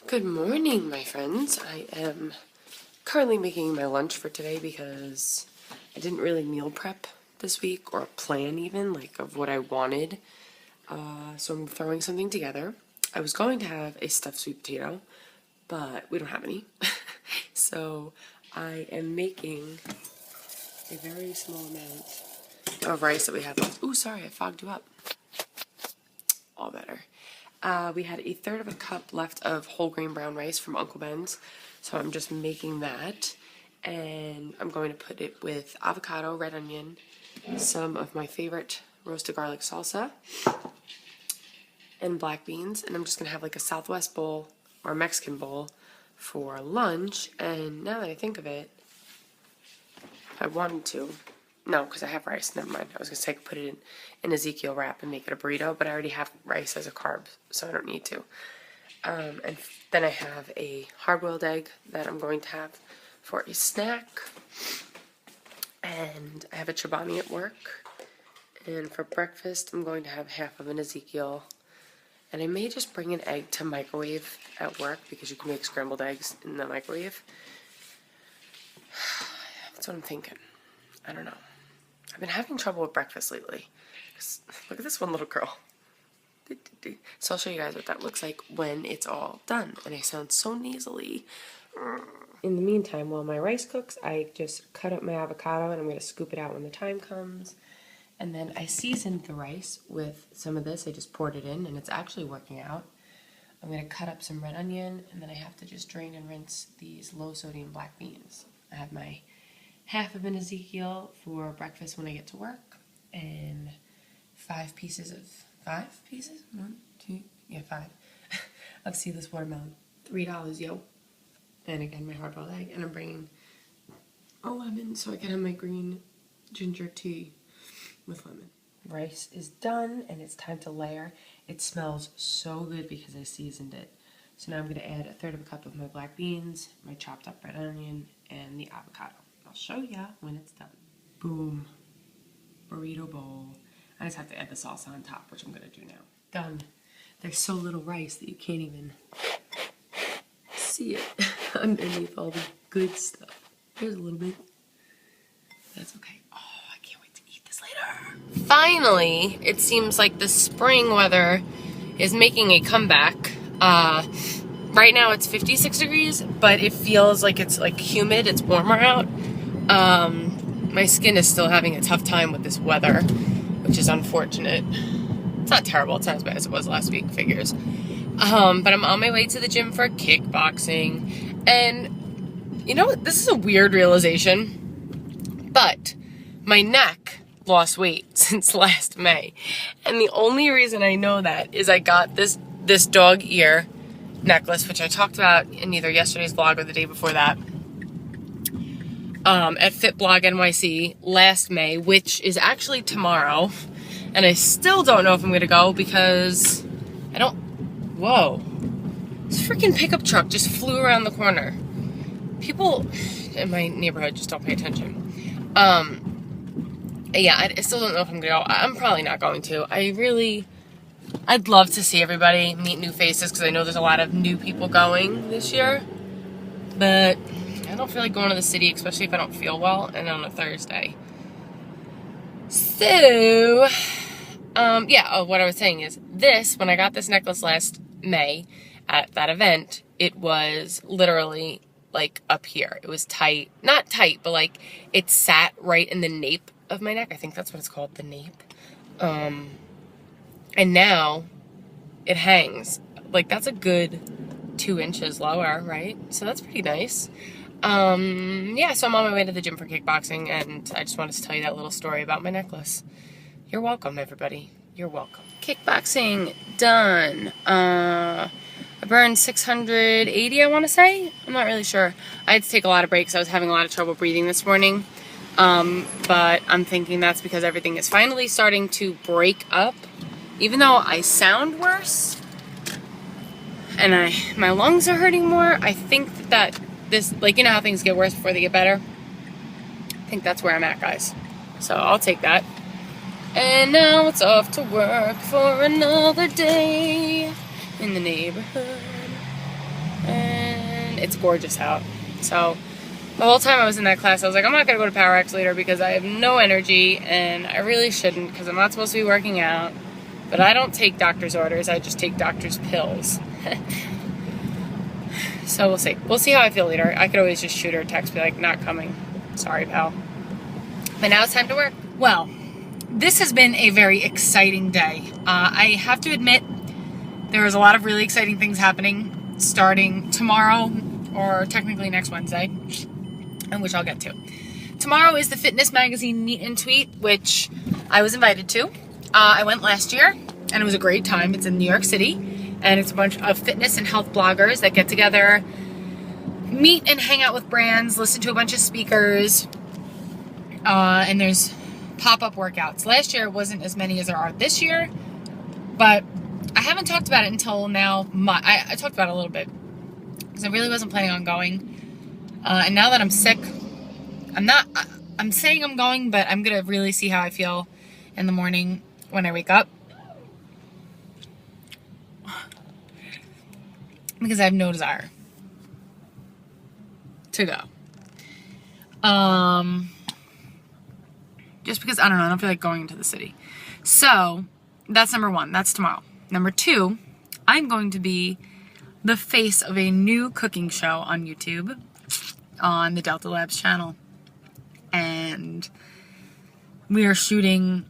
Good morning, my friends. I am currently making my lunch for today because I didn't really meal prep this week or plan even, like, of what I wanted. So I'm throwing something together. I was going to have a stuffed sweet potato, but we don't have any. So I am making a very small amount of rice that we have left. Ooh, sorry, I fogged you up. All better. We had a third of a cup left of whole grain brown rice from Uncle Ben's, so I'm just making that, and I'm going to put it with avocado, red onion, some of my favorite roasted garlic salsa, and black beans, and I'm just going to have like a Southwest bowl or a Mexican bowl for lunch. And now that I think of it, if I wanted to, no, because I have rice. Never mind. I was going to say I could put it in Ezekiel wrap and make it a burrito, but I already have rice as a carb, so I don't need to. And then I have a hard-boiled egg that I'm going to have for a snack. And I have a chobani at work. And for breakfast, I'm going to have half of an Ezekiel. And I may just bring an egg to microwave at work because you can make scrambled eggs in the microwave. That's what I'm thinking. I don't know. I've been having trouble with breakfast lately. Look at this one little girl. So I'll show you guys what that looks like when it's all done. And I sound so nasally. In the meantime, while my rice cooks, I just cut up my avocado and I'm going to scoop it out when the time comes. And then I seasoned the rice with some of this. I just poured it in and it's actually working out. I'm going to cut up some red onion and then I have to just drain and rinse these low sodium black beans. I have my half of an Ezekiel for breakfast when I get to work, and 5 pieces, 5 of seedless watermelon. $3, yo. And again, my hard-boiled egg, and I'm bringing a lemon so I can have my green ginger tea with lemon. Rice is done, and it's time to layer. It smells so good because I seasoned it. So now I'm going to add a third of a cup of my black beans, my chopped up red onion, and the avocado. I'll show ya when it's done. Boom. Burrito bowl. I just have to add the salsa on top, which I'm going to do now. Done. There's so little rice that you can't even see it underneath all the good stuff. Here's a little bit. That's okay. Oh, I can't wait to eat this later. Finally, it seems like the spring weather is making a comeback. Right now it's 56 degrees, but it feels like it's like humid. It's warmer out. My skin is still having a tough time with this weather, which is unfortunate. It's not terrible. It's not as bad as it was last week, figures. But I'm on my way to the gym for kickboxing. And, you know, this is a weird realization, but my neck lost weight since last May. And the only reason I know that is I got this dog ear necklace, which I talked about in either yesterday's vlog or the day before that, at FitBlog NYC last May, which is actually tomorrow. And I still don't know if I'm going to go because whoa. This freaking pickup truck just flew around the corner. People in my neighborhood just don't pay attention. Yeah, I still don't know if I'm going to go. I'm probably not going to. I'd love to see everybody, meet new faces, because I know there's a lot of new people going this year. But I don't feel like going to the city, especially if I don't feel well, and on a Thursday. So, what I was saying is, when I got this necklace last May at that event, it was literally, like, up here. It was tight. Not tight, but, like, it sat right in the nape of my neck. I think that's what it's called, the nape. And now it hangs. Like, that's a good 2 inches lower, right? So that's pretty nice. So I'm on my way to the gym for kickboxing, and I just wanted to tell you that little story about my necklace. You're welcome, everybody. You're welcome. Kickboxing done. I burned 680, I want to say. I'm not really sure. I had to take a lot of breaks. I was having a lot of trouble breathing this morning. But I'm thinking that's because everything is finally starting to break up. Even though I sound worse and my lungs are hurting more, I think that this, like, you know how things get worse before they get better? I think that's where I'm at, guys. So I'll take that. And now it's off to work for another day in the neighborhood. it's gorgeous out. So the whole time I was in that class, I was like, I'm not going to go to Power X later because I have no energy, and I really shouldn't because I'm not supposed to be working out. But I don't take doctor's orders. I just take doctor's pills. So we'll see. We'll see how I feel later. I could always just shoot her a text, be like, not coming. Sorry, pal. But now it's time to work. Well, this has been a very exciting day. I have to admit, there is a lot of really exciting things happening starting tomorrow, or technically next Wednesday, and which I'll get to. Tomorrow is the fitness magazine meet and tweet, which I was invited to. I went last year, and it was a great time. It's in New York City. And it's a bunch of fitness and health bloggers that get together, meet and hang out with brands, listen to a bunch of speakers, and there's pop-up workouts. Last year it wasn't as many as there are this year, but I haven't talked about it until now. I talked about it a little bit because I really wasn't planning on going. And now that I'm sick, I'm saying I'm going, but I'm going to really see how I feel in the morning when I wake up. Because I have no desire to go. Just because, I don't feel like going into the city. So, that's number one. That's tomorrow. Number two, I'm going to be the face of a new cooking show on YouTube on the Delta Labs channel. And we are shooting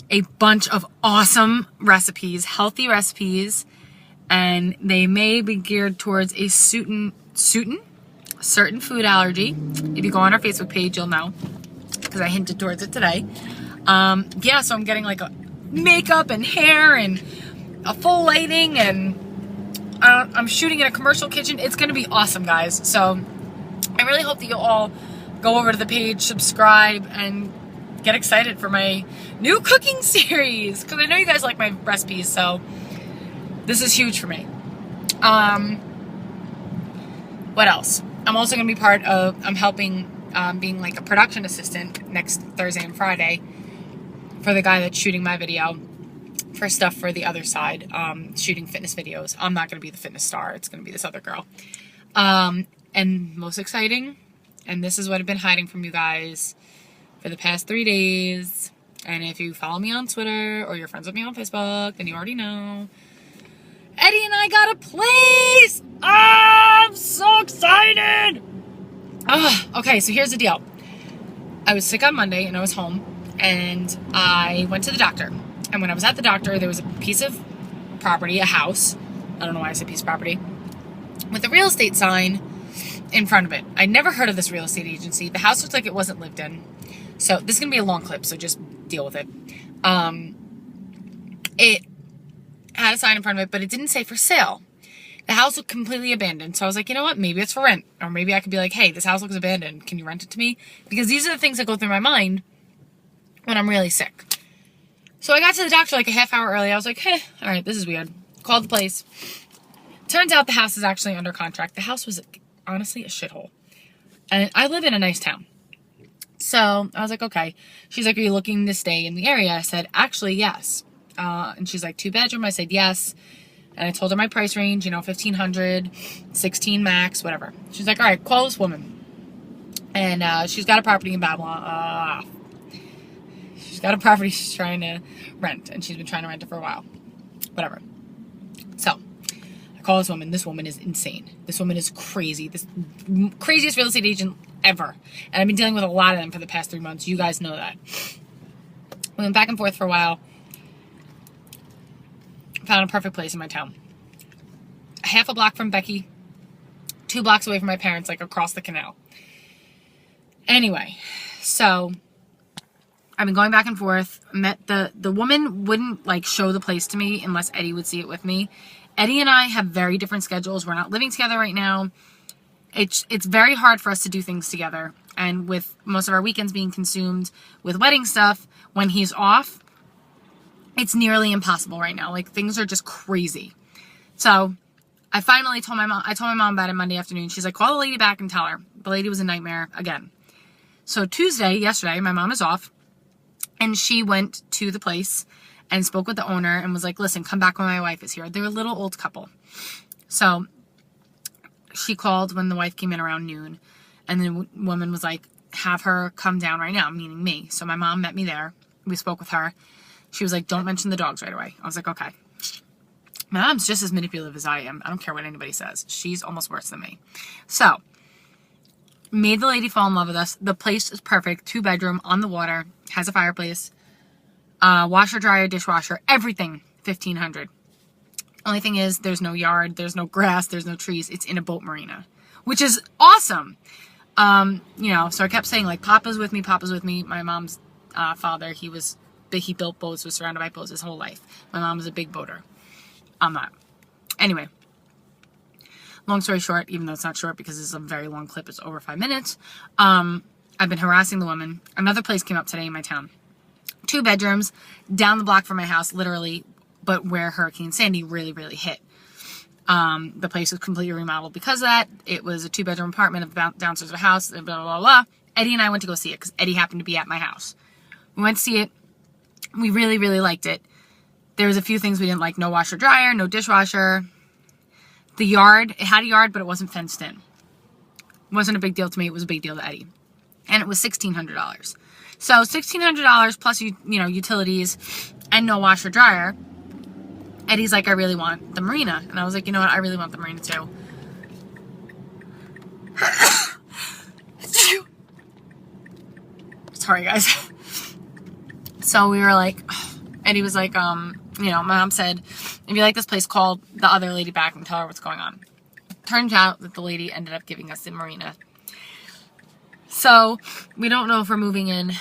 a bunch of awesome recipes, healthy recipes, and they may be geared towards a certain food allergy. If you go on our Facebook page, you'll know, because I hinted towards it today. Yeah, so I'm getting like a makeup and hair and a full lighting, and I'm shooting in a commercial kitchen. It's going to be awesome, guys. So I really hope that you'll all go over to the page, subscribe, and get excited for my new cooking series, because I know you guys like my recipes, so this is huge for me. What else? I'm also going to be I'm helping being like a production assistant next Thursday and Friday for the guy that's shooting my video for stuff for the other side, shooting fitness videos. I'm not going to be the fitness star. It's going to be this other girl. And most exciting, and this is what I've been hiding from you guys for the past 3 days. And if you follow me on Twitter or you're friends with me on Facebook, then you already know. Eddie and I got a place! I'm so excited! Okay, so here's the deal. I was sick on Monday and I was home, and I went to the doctor. And when I was at the doctor, there was a piece of property, a house. I don't know why I said piece of property. With a real estate sign in front of it. I'd never heard of this real estate agency. The house looked like it wasn't lived in. So this is going to be a long clip, so just deal with it. It had a sign in front of it, but it didn't say for sale. The house looked completely abandoned. So I was like, you know what? Maybe it's for rent. Or maybe I could be like, hey, this house looks abandoned. Can you rent it to me? Because these are the things that go through my mind when I'm really sick. So I got to the doctor like a half hour early. I was like, all right, this is weird. Called the place. Turns out the house is actually under contract. The house was honestly a shithole. And I live in a nice town. So I was like, okay. She's like, are you looking to stay in the area? I said, actually, yes. And she's like, 2-bedroom? I said, yes. And I told her my price range, $1,500, 16 max, whatever. She's like, all right, call this woman. And she's got a property in Babylon. She's got a property she's trying to rent, and she's been trying to rent it for a while. Whatever. So I call this woman. This woman is insane. This woman is crazy. This craziest real estate agent ever. And I've been dealing with a lot of them for the past 3 months. You guys know that. We went back and forth for a while. Found a perfect place in my town. Half a block from Becky. 2 blocks away from my parents, like across the canal. Anyway, so I've been going back and forth. Met the woman wouldn't like show the place to me unless Eddie would see it with me. Eddie and I have very different schedules. We're not living together right now. It's very hard for us to do things together. And with most of our weekends being consumed with wedding stuff, when he's off, it's nearly impossible right now. Like, things are just crazy. So I finally told my mom. I told my mom about it Monday afternoon. She's like, call the lady back and tell her. The lady was a nightmare again. So yesterday, my mom is off. And she went to the place and spoke with the owner and was like, listen, come back when my wife is here. They're a little old couple. So she called when the wife came in around noon, and the woman was like, have her come down right now, meaning me. So my mom met me there. We spoke with her. She was like, don't mention the dogs right away. I was like, okay. My mom's just as manipulative as I am. I don't care what anybody says. She's almost worse than me. So, made the lady fall in love with us. The place is perfect. 2-bedroom, on the water, has a fireplace, washer, dryer, dishwasher, everything. $1,500. Only thing is, there's no yard, there's no grass, there's no trees. It's in a boat marina, which is awesome. You know, so I kept saying, like, Papa's with me, Papa's with me. My mom's father, he built boats, was surrounded by boats his whole life. My mom was a big boater. I'm not. Anyway, long story short, even though it's not short because this is a very long clip, it's over 5 minutes. I've been harassing the woman. Another place came up today in my town. 2 bedrooms, down the block from my house, literally, but where Hurricane Sandy really, really hit. The place was completely remodeled because of that. It was a 2-bedroom apartment of downstairs of a house, blah, blah, blah, blah. Eddie and I went to go see it because Eddie happened to be at my house. We went to see it. We really, really liked it. There was a few things we didn't like. No washer dryer, no dishwasher. The yard, it had a yard, but it wasn't fenced in. It wasn't a big deal to me. It was a big deal to Eddie. And it was $1,600. So $1,600 plus, you know, utilities and no washer dryer. Eddie's like, I really want the marina. And I was like, you know what? I really want the marina too. Sorry, guys. So we were like, Eddie was like, you know, my mom said, if you like this place, call the other lady back and tell her what's going on. Turns out that the lady ended up giving us the marina. So we don't know if we're moving in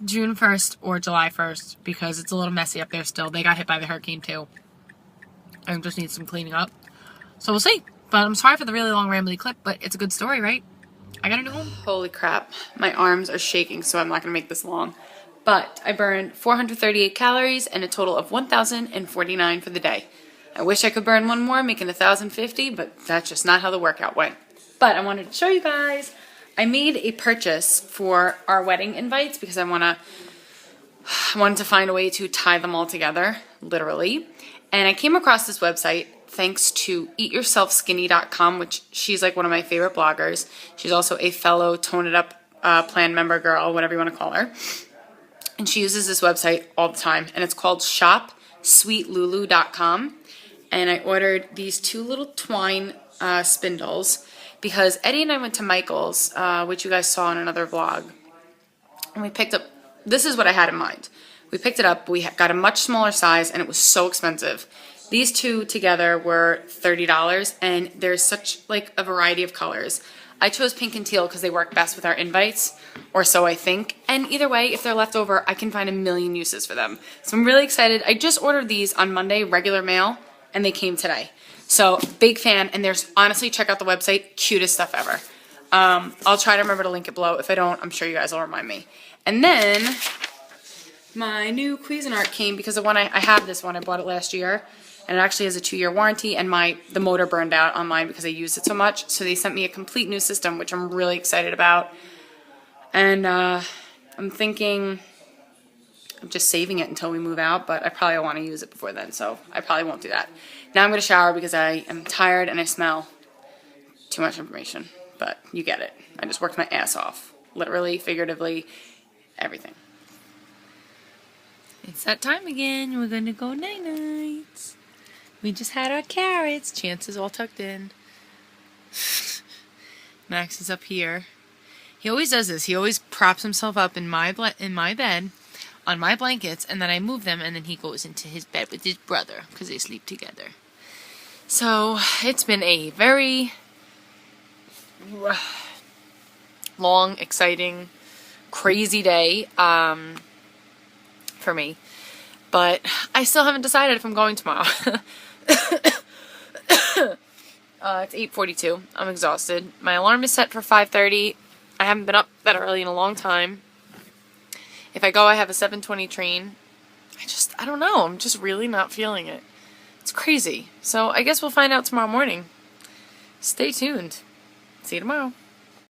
June 1st or July 1st because it's a little messy up there still. They got hit by the hurricane too. And just need some cleaning up. So we'll see. But I'm sorry for the really long rambly clip, but it's a good story, right? I got a new home. Holy crap. My arms are shaking, so I'm not going to make this long. But I burned 438 calories and a total of 1,049 for the day. I wish I could burn one more, making 1,050, but that's just not how the workout went. But I wanted to show you guys. I made a purchase for our wedding invites because I wanted to find a way to tie them all together, literally. And I came across this website thanks to eatyourselfskinny.com, which she's like one of my favorite bloggers. She's also a fellow Tone It Up plan member girl, whatever you want to call her. And she uses this website all the time, and it's called shopsweetlulu.com. And I ordered these 2 little twine spindles because Eddie and I went to Michael's, which you guys saw in another vlog. And we picked up, this is what I had in mind. We picked it up, we got a much smaller size, and it was so expensive. These 2 together were $30, and there's such like a variety of colors. I chose pink and teal because they work best with our invites, or so I think. And either way, if they're left over, I can find a million uses for them. So I'm really excited. I just ordered these on Monday, regular mail, and they came today. So big fan, and there's honestly, check out the website, cutest stuff ever. I'll try to remember to link it below. If I don't, I'm sure you guys will remind me. And then my new Cuisinart came because the one I have this one, I bought it last year. And it actually has a 2-year warranty, and the motor burned out on mine because I used it so much. So they sent me a complete new system, which I'm really excited about. And I'm thinking of just saving it until we move out, but I probably want to use it before then, so I probably won't do that. Now I'm going to shower because I am tired and I smell too much information, but you get it. I just worked my ass off, literally, figuratively, everything. It's that time again. We're going to go night-nights. We just had our carrots. Chance is all tucked in. Max is up here. He always does this. He always props himself up in my bed, on my blankets, and then I move them, and then he goes into his bed with his brother because they sleep together. So it's been a very long, exciting, crazy day for me. But I still haven't decided if I'm going tomorrow. It's 8:42. I'm exhausted. My alarm is set for 5:30. I haven't been up that early in a long time. If I go, I have a 7:20 train. I don't know. I'm just really not feeling it. It's crazy. So I guess we'll find out tomorrow morning. Stay tuned. See you tomorrow.